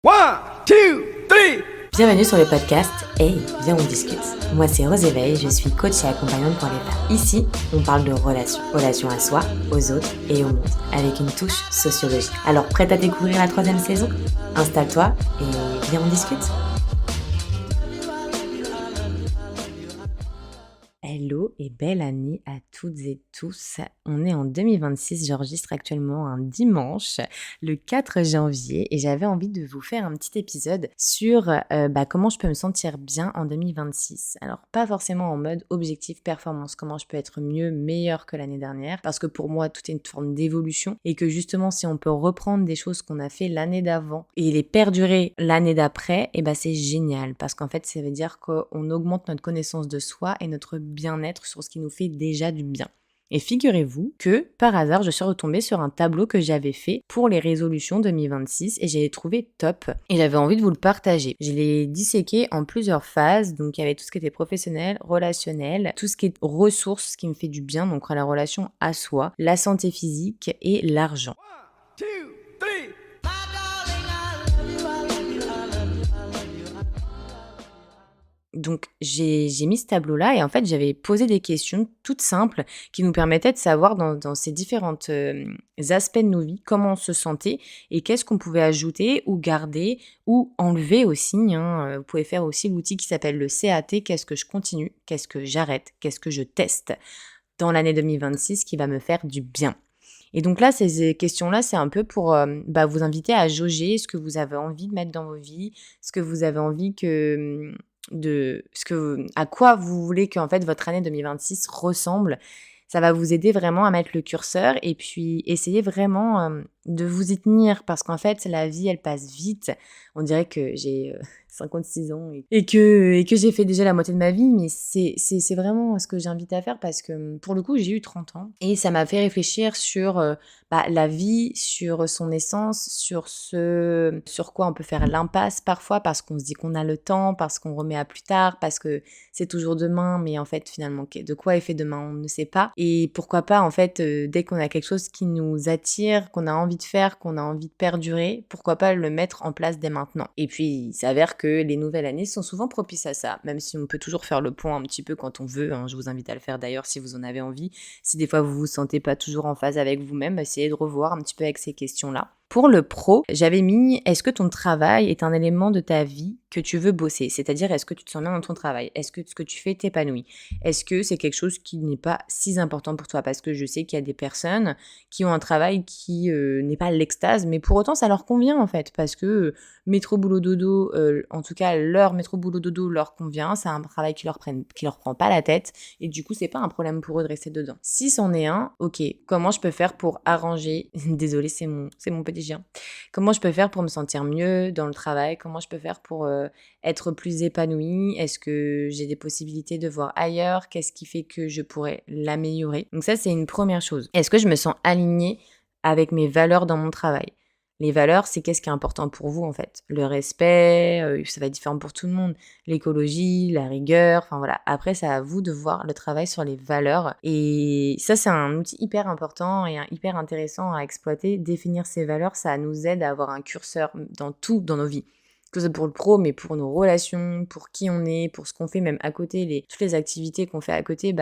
One, two, three. Bienvenue sur le podcast Hey, viens on discute. Moi c'est Rose Éveil, je suis coach et accompagnante pour les femmes. Ici, on parle de relations. Relations à soi, aux autres et au monde, avec une touche sociologique. Alors prête à découvrir la 3e saison ? Installe-toi et viens on discute. Hello et belle année à toutes et tous. On est en 2026, j'enregistre actuellement un dimanche, le 4 janvier, et j'avais envie de vous faire un petit épisode sur comment je peux me sentir bien en 2026. Alors pas forcément en mode objectif performance, comment je peux être mieux, meilleur que l'année dernière, parce que pour moi tout est une forme d'évolution, et que justement si on peut reprendre des choses qu'on a fait l'année d'avant et les perdurer l'année d'après, c'est génial, parce qu'en fait ça veut dire qu'on augmente notre connaissance de soi et notre bien-être sur ce qui nous fait déjà du bien. Et figurez-vous que, par hasard, je suis retombée sur un tableau que j'avais fait pour les résolutions 2026 et j'ai trouvé top et j'avais envie de vous le partager. Je l'ai disséqué en plusieurs phases, donc il y avait tout ce qui était professionnel, relationnel, tout ce qui est ressources, ce qui me fait du bien, donc la relation à soi, la santé physique et l'argent. One, two, three. Donc j'ai mis ce tableau-là et en fait j'avais posé des questions toutes simples qui nous permettaient de savoir dans ces différentes aspects de nos vies comment on se sentait et qu'est-ce qu'on pouvait ajouter ou garder ou enlever aussi. Vous pouvez faire aussi l'outil qui s'appelle le CAT, qu'est-ce que je continue, qu'est-ce que j'arrête, qu'est-ce que je teste dans l'année 2026 qui va me faire du bien. Et donc là, ces questions-là, c'est un peu pour vous inviter à jauger ce que vous avez envie de mettre dans vos vies, ce que vous avez envie à quoi vous voulez qu'en fait votre année 2026 ressemble. Ça va vous aider vraiment à mettre le curseur et puis essayer vraiment de vous y tenir parce qu'en fait la vie elle passe vite. On dirait que j'ai 56 ans et que j'ai fait déjà la moitié de ma vie, mais c'est vraiment ce que j'invite à faire parce que pour le coup j'ai eu 30 ans et ça m'a fait réfléchir sur la vie, sur son essence, sur ce sur quoi on peut faire l'impasse parfois parce qu'on se dit qu'on a le temps, parce qu'on remet à plus tard, parce que c'est toujours demain, mais en fait finalement de quoi est fait demain on ne sait pas. Et pourquoi pas en fait dès qu'on a quelque chose qui nous attire, qu'on a envie de faire, qu'on a envie de perdurer, pourquoi pas le mettre en place dès maintenant. Et puis il s'avère que les nouvelles années sont souvent propices à ça, même si on peut toujours faire le point un petit peu quand on veut. Je vous invite à le faire d'ailleurs si vous en avez envie. Si des fois vous vous sentez pas toujours en phase avec vous-même, essayez de revoir un petit peu avec ces questions-là. Pour le pro, j'avais mis « Est-ce que ton travail est un élément de ta vie que tu veux bosser ?» C'est-à-dire, est-ce que tu te sens bien dans ton travail ? Est-ce que ce que tu fais t'épanouit ? Est-ce que c'est quelque chose qui n'est pas si important pour toi ? Parce que je sais qu'il y a des personnes qui ont un travail qui n'est pas l'extase, mais pour autant, ça leur convient en fait. Parce que métro, boulot, dodo, en tout cas, leur métro, boulot, dodo leur convient. C'est un travail qui leur prend pas la tête. Et du coup, c'est pas un problème pour eux de rester dedans. Si c'en est un, ok, comment je peux faire pour arranger... Désolée, c'est mon petit chien. Comment je peux faire pour me sentir mieux dans le travail ? Comment je peux faire pour être plus épanouie ? Est-ce que j'ai des possibilités de voir ailleurs ? Qu'est-ce qui fait que je pourrais l'améliorer ? Donc ça, c'est une première chose. Est-ce que je me sens alignée avec mes valeurs dans mon travail ? Les valeurs, c'est qu'est-ce qui est important pour vous en fait. Le respect, ça va être différent pour tout le monde. L'écologie, la rigueur, enfin voilà. Après, c'est à vous de voir le travail sur les valeurs. Et ça, c'est un outil hyper important et hyper intéressant à exploiter. Définir ses valeurs, ça nous aide à avoir un curseur dans tout, dans nos vies. Que ce soit pour le pro, mais pour nos relations, pour qui on est, pour ce qu'on fait, même à côté, toutes les activités qu'on fait à côté,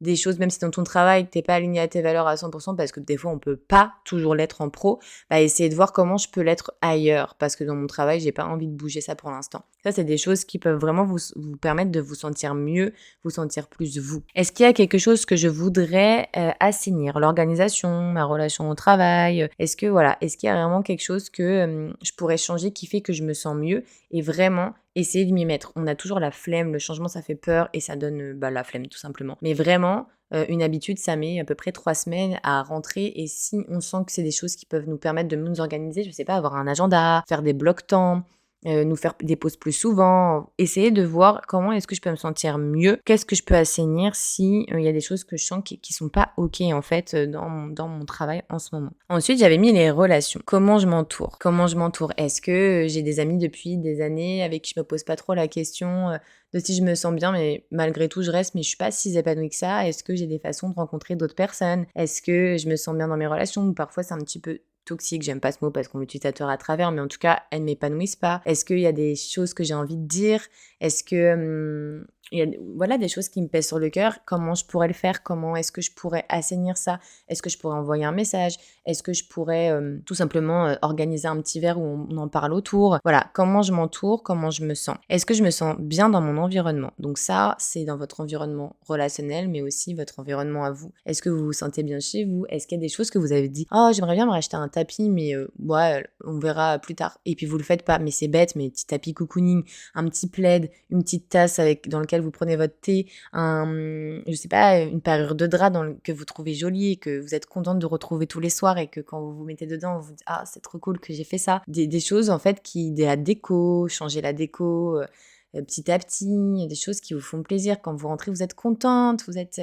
des choses, même si dans ton travail, t'es pas aligné à tes valeurs à 100%, parce que des fois, on peut pas toujours l'être en pro, essayer de voir comment je peux l'être ailleurs, parce que dans mon travail, j'ai pas envie de bouger ça pour l'instant. Ça, c'est des choses qui peuvent vraiment vous permettre de vous sentir mieux, vous sentir plus vous. Est-ce qu'il y a quelque chose que je voudrais assainir ? L'organisation, ma relation au travail, est-ce qu'il y a vraiment quelque chose que je pourrais changer qui fait que je me sens mieux et vraiment essayer de m'y mettre. On a toujours la flemme, le changement ça fait peur et ça donne la flemme tout simplement. Mais vraiment, une habitude ça met à peu près 3 semaines à rentrer et si on sent que c'est des choses qui peuvent nous permettre de nous organiser, je sais pas, avoir un agenda, faire des blocs-temps, nous faire des pauses plus souvent, essayer de voir comment est-ce que je peux me sentir mieux, qu'est-ce que je peux assainir si il y a des choses que je sens qui sont pas ok en fait dans mon travail en ce moment. Ensuite, j'avais mis les relations. Comment je m'entoure ? Est-ce que j'ai des amis depuis des années avec qui je me pose pas trop la question de si je me sens bien, mais malgré tout je reste, mais je suis pas si épanouie que ça ? Est-ce que j'ai des façons de rencontrer d'autres personnes ? Est-ce que je me sens bien dans mes relations ? Ou parfois c'est un petit peu toxiques, j'aime pas ce mot parce qu'on l'utilise à tort à travers, mais en tout cas, elles ne m'épanouissent pas? Est-ce qu'il y a des choses que j'ai envie de dire? Est-ce que il y a voilà, des choses qui me pèsent sur le cœur? Comment je pourrais le faire? Comment est-ce que je pourrais assainir ça? Est-ce que je pourrais envoyer un message? Est-ce que je pourrais tout simplement organiser un petit verre où on en parle autour? Voilà, comment je m'entoure? Comment je me sens? Est-ce que je me sens bien dans mon environnement? Donc ça, c'est dans votre environnement relationnel, mais aussi votre environnement à vous. Est-ce que vous vous sentez bien chez vous? Est-ce qu'il y a des choses que vous avez dit: «Oh, j'aimerais bien me racheter un tapis, mais ouais, on verra plus tard», et puis vous le faites pas? Mais c'est bête, mais petit tapis cocooning, un petit plaid, une petite tasse dans lequel vous prenez votre thé, je sais pas, une parure de drap que vous trouvez jolie et que vous êtes contente de retrouver tous les soirs, et que quand vous vous mettez dedans, vous vous dites: «Ah, c'est trop cool que j'ai fait ça». Des choses en fait de la déco, changer la déco, petit à petit, des choses qui vous font plaisir. Quand vous rentrez, vous êtes contente, vous êtes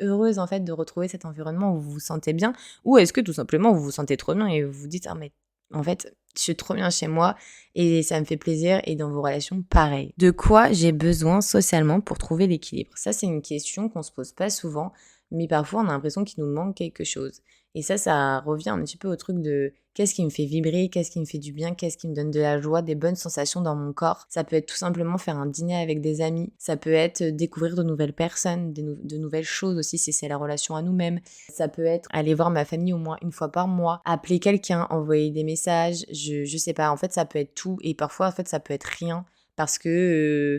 heureuse en fait de retrouver cet environnement où vous vous sentez bien. Ou est-ce que tout simplement vous vous sentez trop bien et vous vous dites: «Ah mais en fait, je suis trop bien chez moi et ça me fait plaisir», et dans vos relations, pareil. De quoi j'ai besoin socialement pour trouver l'équilibre? Ça, c'est une question qu'on se pose pas souvent, mais parfois on a l'impression qu'il nous manque quelque chose. Et ça revient un petit peu au truc de qu'est-ce qui me fait vibrer, qu'est-ce qui me fait du bien, qu'est-ce qui me donne de la joie, des bonnes sensations dans mon corps. Ça peut être tout simplement faire un dîner avec des amis, ça peut être découvrir de nouvelles personnes, de nouvelles choses aussi si c'est la relation à nous-mêmes. Ça peut être aller voir ma famille au moins une fois par mois, appeler quelqu'un, envoyer des messages, je sais pas, en fait ça peut être tout, et parfois en fait ça peut être rien. Parce que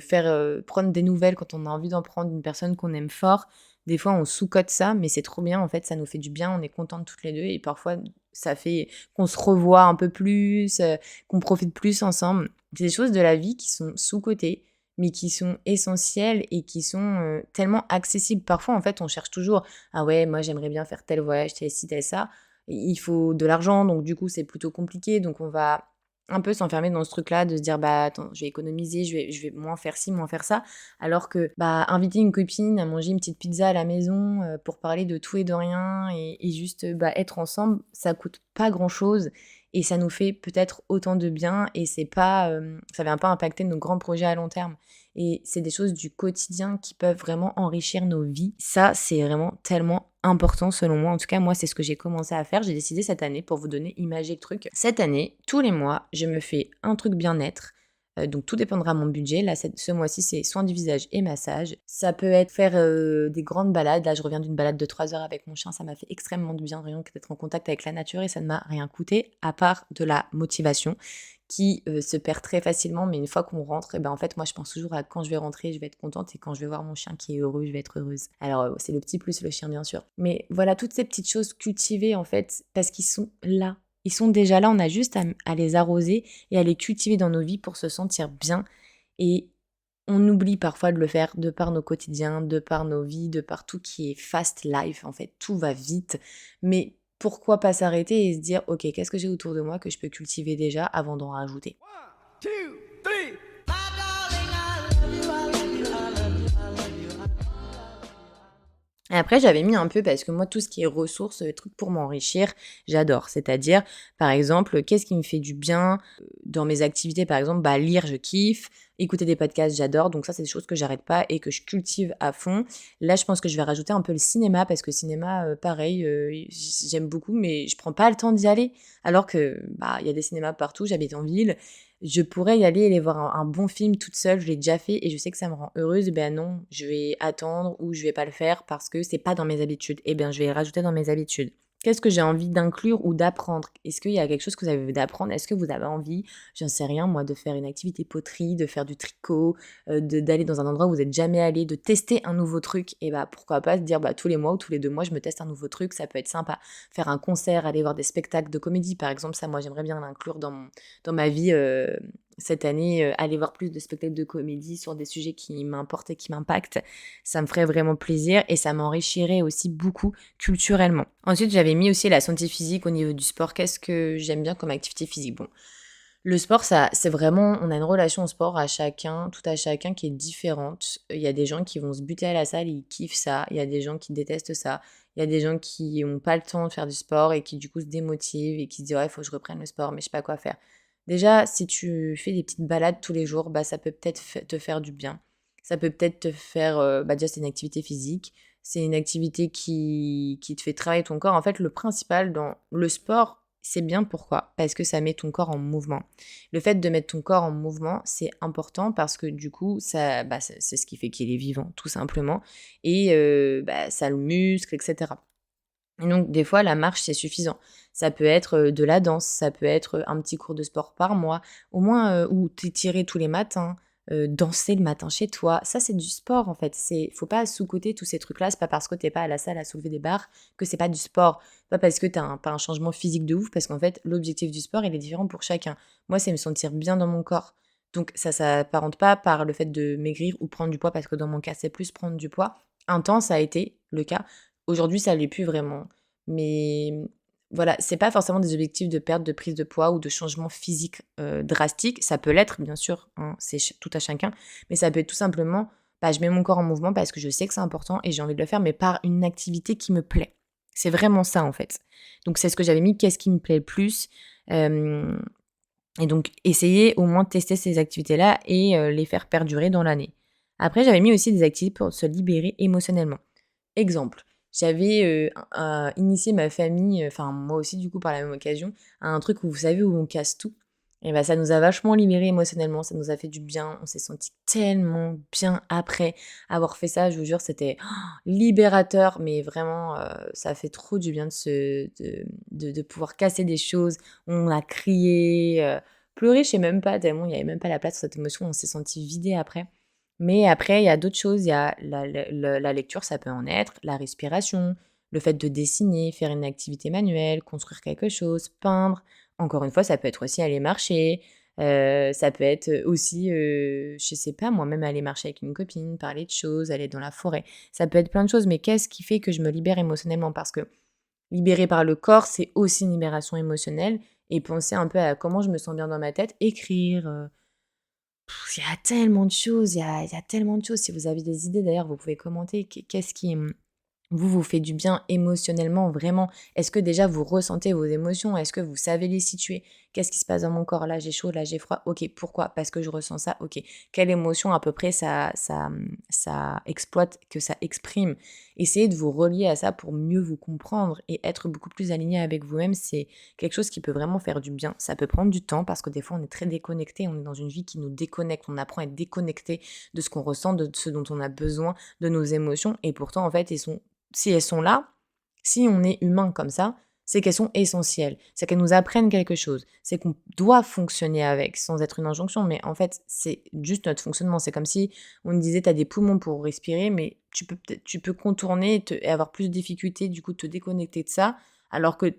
prendre des nouvelles quand on a envie d'en prendre d'une personne qu'on aime fort, des fois on sous-cote ça, mais c'est trop bien, en fait ça nous fait du bien, on est contentes toutes les deux, et parfois ça fait qu'on se revoit un peu plus, qu'on profite plus ensemble. C'est des choses de la vie qui sont sous-cotées, mais qui sont essentielles et qui sont tellement accessibles. Parfois en fait on cherche toujours: «Ah ouais, moi j'aimerais bien faire tel voyage, tel ci, tel ça». Il faut de l'argent, donc du coup c'est plutôt compliqué, donc on va un peu s'enfermer dans ce truc-là, de se dire: «Bah, attends, je vais économiser, je vais moins faire ci, moins faire ça». Alors que, bah, inviter une copine à manger une petite pizza à la maison, pour parler de tout et de rien, et juste, bah, être ensemble, ça coûte pas grand-chose et ça nous fait peut-être autant de bien, et c'est pas, ça vient pas impacter nos grands projets à long terme, et c'est des choses du quotidien qui peuvent vraiment enrichir nos vies. Ça, c'est vraiment tellement important selon moi. En tout cas, moi, c'est ce que j'ai commencé à faire. J'ai décidé cette année, pour vous donner imagé le truc, cette année, tous les mois, je me fais un truc bien-être. Donc tout dépendra de mon budget. Là, ce mois-ci, c'est soin du visage et massage. Ça peut être faire des grandes balades. Là, je reviens d'une balade de 3 heures avec mon chien. Ça m'a fait extrêmement de bien, rien que d'être en contact avec la nature, et ça ne m'a rien coûté, à part de la motivation qui se perd très facilement. Mais une fois qu'on rentre, et ben en fait, moi, je pense toujours à quand je vais rentrer, je vais être contente, et quand je vais voir mon chien qui est heureux, je vais être heureuse. Alors, c'est le petit plus le chien, bien sûr. Mais voilà, toutes ces petites choses cultivées, en fait, parce qu'ils sont là. Ils sont déjà là, on a juste à les arroser et à les cultiver dans nos vies pour se sentir bien. Et on oublie parfois de le faire de par nos quotidiens, de par nos vies, de par tout qui est fast life, en fait, tout va vite. Mais pourquoi pas s'arrêter et se dire: «OK, qu'est-ce que j'ai autour de moi que je peux cultiver déjà avant d'en rajouter?» 1, 2, 3. Et après, j'avais mis un peu, parce que moi, tout ce qui est ressources, trucs pour m'enrichir, j'adore. C'est-à-dire, par exemple, qu'est-ce qui me fait du bien dans mes activités? Par exemple, bah, lire, je kiffe. Écouter des podcasts, j'adore. Donc ça, c'est des choses que j'arrête pas et que je cultive à fond. Là, je pense que je vais rajouter un peu le cinéma, parce que cinéma, pareil, j'aime beaucoup, mais je prends pas le temps d'y aller. Alors que, bah, il y a des cinémas partout, j'habite en ville. Je pourrais y aller et aller voir un bon film toute seule, je l'ai déjà fait et je sais que ça me rend heureuse. Ben non, je vais attendre ou je vais pas le faire parce que c'est pas dans mes habitudes. Eh bien, je vais le rajouter dans mes habitudes. Qu'est-ce que j'ai envie d'inclure ou d'apprendre? Est-ce qu'il y a quelque chose que vous avez envie d'apprendre? Est-ce que vous avez envie, j'en sais rien moi, de faire une activité poterie, de faire du tricot, d'aller dans un endroit où vous n'êtes jamais allé, de tester un nouveau truc? Et bah pourquoi pas se dire, bah tous les mois ou tous les 2 mois, je me teste un nouveau truc, ça peut être sympa. Faire un concert, aller voir des spectacles de comédie par exemple, ça moi j'aimerais bien l'inclure dans ma vie cette année, aller voir plus de spectacles de comédie sur des sujets qui m'importent et qui m'impactent. Ça me ferait vraiment plaisir et ça m'enrichirait aussi beaucoup culturellement. Ensuite, j'avais mis aussi la santé physique au niveau du sport. Qu'est-ce que j'aime bien comme activité physique? Bon, le sport, ça, c'est vraiment, on a une relation au sport à chacun, tout à chacun qui est différente. Il y a des gens qui vont se buter à la salle, ils kiffent ça. Il y a des gens qui détestent ça. Il y a des gens qui n'ont pas le temps de faire du sport et qui du coup se démotivent et qui se disent ouais, il faut que je reprenne le sport, mais je sais pas quoi faire. Déjà, si tu fais des petites balades tous les jours, bah, ça peut peut-être te faire du bien. Ça peut peut-être te faire, bah, déjà, c'est une activité physique. C'est une activité qui te fait travailler ton corps. En fait, le principal dans le sport, c'est bien pourquoi? Parce que ça met ton corps en mouvement. Le fait de mettre ton corps en mouvement, c'est important parce que du coup, ça, c'est ce qui fait qu'il est vivant, tout simplement. Et ça le muscle, etc. Et donc, des fois, la marche, c'est suffisant. Ça peut être de la danse, ça peut être un petit cours de sport par mois, au moins, ou t'étirer tous les matins, danser le matin chez toi. Ça, c'est du sport, en fait. Faut pas sous-coter tous ces trucs-là. C'est pas parce que t'es pas à la salle à soulever des barres que c'est pas du sport. Pas parce que t'as pas un changement physique de ouf, parce qu'en fait, l'objectif du sport, il est différent pour chacun. Moi, c'est me sentir bien dans mon corps. Donc, ça s'apparente pas par le fait de maigrir ou prendre du poids, parce que dans mon cas, c'est plus prendre du poids. Un temps, ça a été le cas. Aujourd'hui, ça l'est plus vraiment. Mais voilà, c'est pas forcément des objectifs de perte, de prise de poids ou de changement physique drastique. Ça peut l'être, bien sûr, hein, tout à chacun. Mais ça peut être tout simplement, je mets mon corps en mouvement parce que je sais que c'est important et j'ai envie de le faire, mais par une activité qui me plaît. C'est vraiment ça, en fait. Donc, c'est ce que j'avais mis. Qu'est-ce qui me plaît le plus? Euh, et donc, essayer au moins de tester ces activités-là et les faire perdurer dans l'année. Après, j'avais mis aussi des activités pour se libérer émotionnellement. Exemple, j'avais, initié ma famille, enfin moi aussi du coup par la même occasion, à un truc où vous savez où on casse tout et ça nous a vachement libérés émotionnellement, ça nous a fait du bien, on s'est sentis tellement bien après avoir fait ça, je vous jure, c'était libérateur, mais vraiment, ça fait trop du bien de pouvoir casser des choses. On a crié, pleuré, je sais même pas tellement il y avait même pas la place pour cette émotion, on s'est sentis vidés après. Mais après, il y a d'autres choses. Il y a la lecture, ça peut en être, la respiration, le fait de dessiner, faire une activité manuelle, construire quelque chose, peindre. Encore une fois, ça peut être aussi aller marcher. Ça peut être aussi, je sais pas, moi-même aller marcher avec une copine, parler de choses, aller dans la forêt. Ça peut être plein de choses, mais qu'est-ce qui fait que je me libère émotionnellement? Parce que libérer par le corps, c'est aussi une libération émotionnelle. Et penser un peu à comment je me sens bien dans ma tête, écrire, il y a tellement de choses, il y a tellement de choses. Si vous avez des idées d'ailleurs, vous pouvez commenter. Qu'est-ce qui, vous fait du bien émotionnellement, vraiment? Est-ce que déjà vous ressentez vos émotions? Est-ce que vous savez les situer? Qu'est-ce qui se passe dans mon corps? Là, j'ai chaud, là, j'ai froid. Ok, pourquoi? Parce que je ressens ça. Ok, quelle émotion à peu près ça exploite, que ça exprime? Essayez de vous relier à ça pour mieux vous comprendre et être beaucoup plus aligné avec vous-même. C'est quelque chose qui peut vraiment faire du bien. Ça peut prendre du temps parce que des fois, on est très déconnecté. On est dans une vie qui nous déconnecte. On apprend à être déconnecté de ce qu'on ressent, de ce dont on a besoin, de nos émotions. Et pourtant, en fait, si elles sont là, si on est humain comme ça, c'est qu'elles sont essentielles. C'est qu'elles nous apprennent quelque chose. C'est qu'on doit fonctionner avec, sans être une injonction. Mais en fait, c'est juste notre fonctionnement. C'est comme si on nous disait, tu as des poumons pour respirer, mais tu peux contourner et avoir plus de difficultés, du coup, te déconnecter de ça, alors que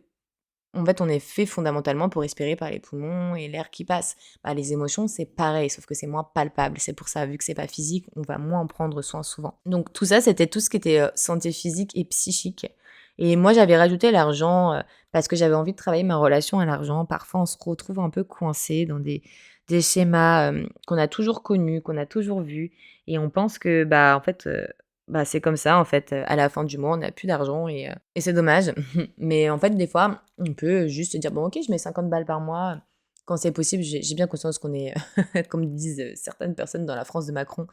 en fait, on est fait fondamentalement pour respirer par les poumons et l'air qui passe. Les émotions, c'est pareil, sauf que c'est moins palpable. C'est pour ça, vu que c'est pas physique, on va moins en prendre soin souvent. Donc tout ça, c'était tout ce qui était santé physique et psychique. Et moi, j'avais rajouté l'argent parce que j'avais envie de travailler ma relation à l'argent. Parfois, on se retrouve un peu coincé dans des schémas qu'on a toujours connus, qu'on a toujours vus. Et on pense que, en fait, c'est comme ça, en fait, à la fin du mois, on n'a plus d'argent et c'est dommage. Mais en fait, des fois, on peut juste dire: «Bon OK, je mets 50 balles par mois», quand c'est possible. J'ai bien conscience qu'on est, comme disent, certaines personnes dans la France de Macron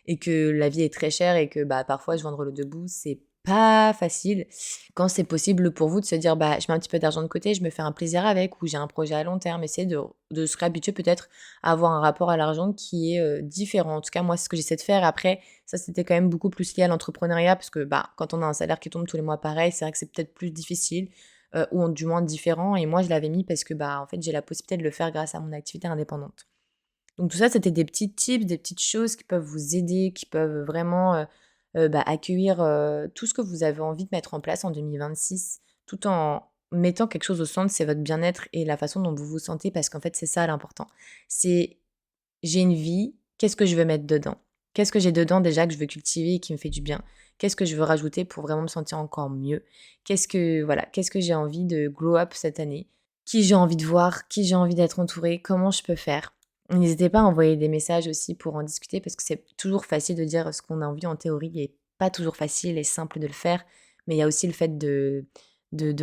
et que la vie est très chère et que, parfois joindre le 2 bouts, c'est pas facile. Quand c'est possible pour vous de se dire: «Je mets un petit peu d'argent de côté, je me fais un plaisir avec» ou «J'ai un projet à long terme», essayez de se réhabituer peut-être à avoir un rapport à l'argent qui est, différent. En tout cas, moi, c'est ce que j'essaie de faire. Après, ça, c'était quand même beaucoup plus lié à l'entrepreneuriat parce que, quand on a un salaire qui tombe tous les mois pareil, c'est vrai que c'est peut-être plus difficile, ou du moins différent et moi, je l'avais mis parce que, en fait, j'ai la possibilité de le faire grâce à mon activité indépendante. Donc tout ça, c'était des petits tips, des petites choses qui peuvent vous aider, qui peuvent vraiment, accueillir, tout ce que vous avez envie de mettre en place en 2026, tout en mettant quelque chose au centre, c'est votre bien-être et la façon dont vous vous sentez parce qu'en fait, c'est ça l'important. C'est: «J'ai une vie, qu'est-ce que je veux mettre dedans? Qu'est-ce que j'ai dedans déjà que je veux cultiver et qui me fait du bien? Qu'est-ce que je veux rajouter pour vraiment me sentir encore mieux? Qu'est-ce que j'ai envie de glow up cette année? Qui j'ai envie de voir? Qui j'ai envie d'être entourée? Comment je peux faire?» N'hésitez pas à envoyer des messages aussi pour en discuter parce que c'est toujours facile de dire ce qu'on a envie en théorie et pas toujours facile et simple de le faire. Mais il y a aussi le fait de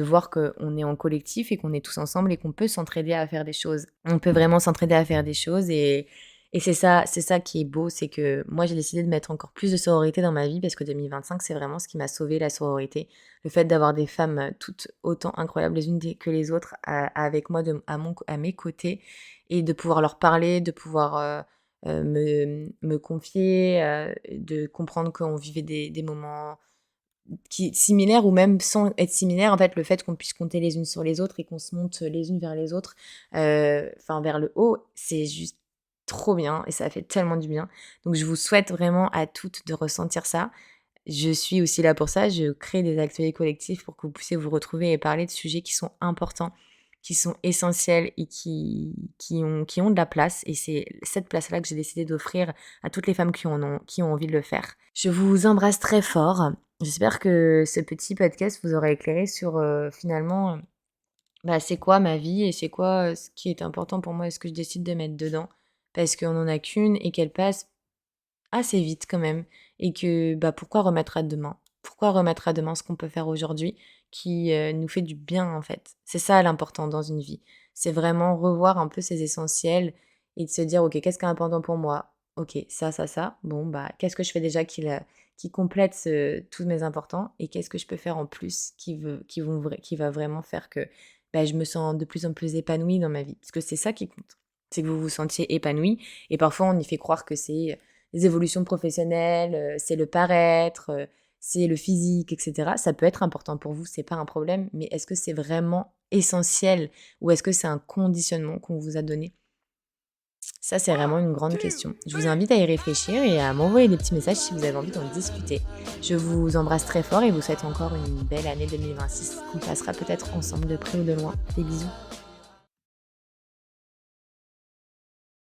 voir qu'on est en collectif et qu'on est tous ensemble et qu'on peut s'entraider à faire des choses. On peut vraiment s'entraider à faire des choses Et c'est ça qui est beau, c'est que moi, j'ai décidé de mettre encore plus de sororité dans ma vie parce que 2025, c'est vraiment ce qui m'a sauvé la sororité. Le fait d'avoir des femmes toutes autant incroyables les unes que les autres avec moi à mes côtés et de pouvoir leur parler, de pouvoir me confier, de comprendre qu'on vivait des moments similaires ou même sans être similaires. En fait, le fait qu'on puisse compter les unes sur les autres et qu'on se monte les unes vers les autres, enfin vers le haut, c'est juste trop bien et ça fait tellement du bien. Donc je vous souhaite vraiment à toutes de ressentir ça. Je suis aussi là pour ça, je crée des ateliers collectifs pour que vous puissiez vous retrouver et parler de sujets qui sont importants, qui sont essentiels et qui ont de la place. Et c'est cette place-là que j'ai décidé d'offrir à toutes les femmes qui ont envie de le faire. Je vous embrasse très fort. J'espère que ce petit podcast vous aura éclairé sur finalement bah, c'est quoi ma vie et c'est quoi ce qui est important pour moi et ce que je décide de mettre dedans. Parce qu'on n'en a qu'une et qu'elle passe assez vite quand même et que bah, pourquoi remettre à demain? Pourquoi remettre à demain ce qu'on peut faire aujourd'hui qui nous fait du bien en fait? C'est ça l'important dans une vie. C'est vraiment revoir un peu ses essentiels et de se dire ok, qu'est-ce qui est important pour moi? Ok, ça. Bon, bah, qu'est-ce que je fais déjà qui complète tous mes importants et qu'est-ce que je peux faire en plus qui va vraiment faire que bah, je me sens de plus en plus épanouie dans ma vie. Parce que c'est ça qui compte. C'est que vous vous sentiez épanoui et parfois on y fait croire que c'est les évolutions professionnelles, c'est le paraître, c'est le physique, etc. Ça peut être important pour vous, c'est pas un problème, mais est-ce que c'est vraiment essentiel ou est-ce que c'est un conditionnement qu'on vous a donné? Ça, c'est vraiment une grande 2, question. Je vous 3. invite à y réfléchir et à m'envoyer des petits messages si vous avez envie d'en discuter. Je vous embrasse très fort et vous souhaite encore une belle année 2026 qu'on passera peut-être ensemble de près ou de loin. Des bisous.